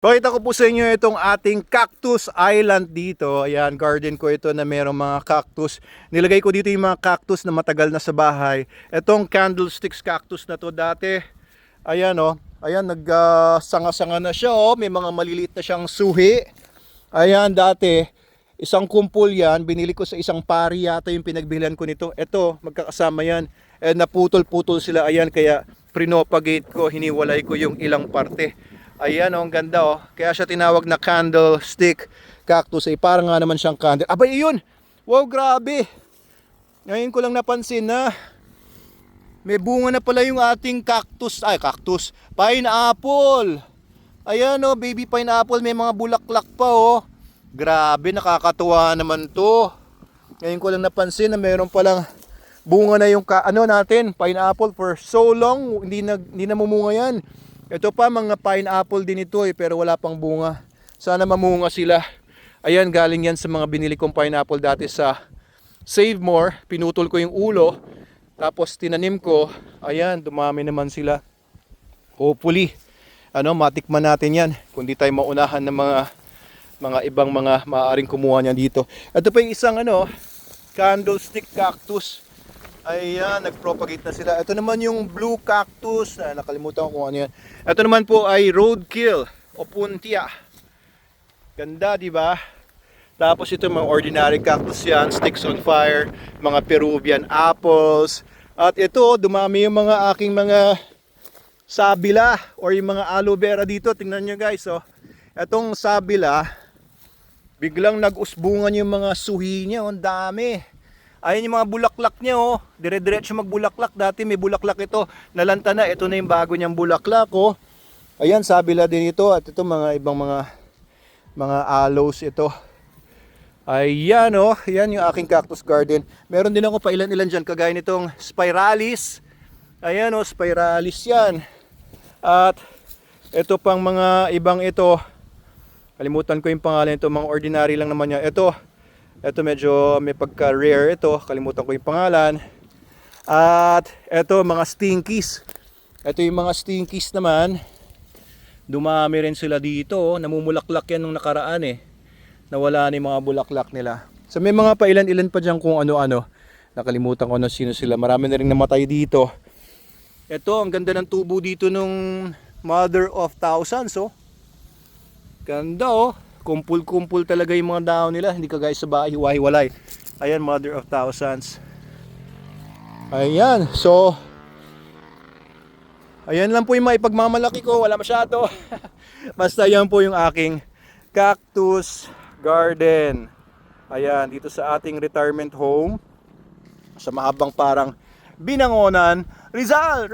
Pakita ko po sa inyo itong ating cactus island dito. Ayan, garden ko ito na mayroong mga cactus. Nilagay ko dito yung mga cactus na matagal na sa bahay. Itong candlesticks cactus na to dati. Ayan oh. Ayan, nagsanga-sanga na siya oh. May mga maliliit na siyang suhi. Ayan, dati isang kumpul yan. Binili ko sa isang pari yata yung pinagbilihan ko nito. Ito, magkakasama yan. Naputol-putol sila. Ayan, kaya pinopagate ko, hiniwalay ko yung ilang parte. Ayan oh, ang ganda oh. Kaya siya tinawag na candlestick cactus. Parang nga naman siyang candle. Abay, yun! Wow, grabe! Ngayon ko lang napansin na may bunga na pala yung ating cactus. Ay, cactus. Pineapple! Ayan oh, baby pineapple. May mga bulaklak pa oh. Grabe, nakakatuwa naman to. Ngayon ko lang napansin na mayroon palang bunga na yung natin, pineapple for so long. Hindi na mumunga yan. Ito pa, mga pineapple din ito pero wala pang bunga. Sana mamunga sila. Ayan, galing yan sa mga binili kong pineapple dati sa Save More. Pinutol ko yung ulo, tapos tinanim ko. Ayan, dumami naman sila. Hopefully, matikman natin yan. Kung di tayo maunahan ng mga ibang mga maaaring kumuha niyan dito. Ito pa yung isang candlestick cactus. Ayan, nagpropagate na sila. Ito naman yung blue cactus. Nakalimutan ko kung ano yan. Ito naman po ay roadkill o puntia. Ganda, di ba? Tapos ito mga ordinary cactus yan, sticks on fire, mga Peruvian apples. At ito, dumami yung mga aking mga sabila or yung mga aloe vera dito. Tingnan nyo guys, oh. Itong sabila, biglang nag-usbungan yung mga suhi niya. Ang dami. Ayan yung mga bulaklak niya oh. Dire-diretso magbulaklak. Dati may bulaklak ito. Nalanta na. Ito na yung bago niyang bulaklak oh. Ayan, sabila din ito. At ito mga ibang mga aloes ito. Ayan oh. Ayan yung aking cactus garden. Meron din ako pa ilan-ilan dyan. Kagaya nitong spiralis. Ayan oh, spiralis yan. At ito pang mga ibang ito. Kalimutan ko yung pangalan ito. Mga ordinary lang naman yan. Ito medyo may pagka-rare ito. Kalimutan ko yung pangalan. At ito mga stinkies. Ito yung mga stinkies naman. Dumami rin sila dito. Namumulaklak yan nung nakaraan Nawala na yung mga bulaklak nila. So may mga pailan-ilan pa dyan kung ano-ano. Nakalimutan ko na sino sila. Marami na rin namatay dito. Ito, ang ganda ng tubo dito nung Mother of Thousands oh. Ganda oh. Kumpul-kumpul talaga yung mga dahon nila. Hindi kagaya sa bahay, hiwa-hiwalay. Ayan, Mother of Thousands. Ayan, so ayan lang po yung maipagmamalaki ko. Wala masyado. Basta yan po yung aking cactus garden. Ayan, dito sa ating retirement home. Sa mahabang parang Binangonan, Rizal.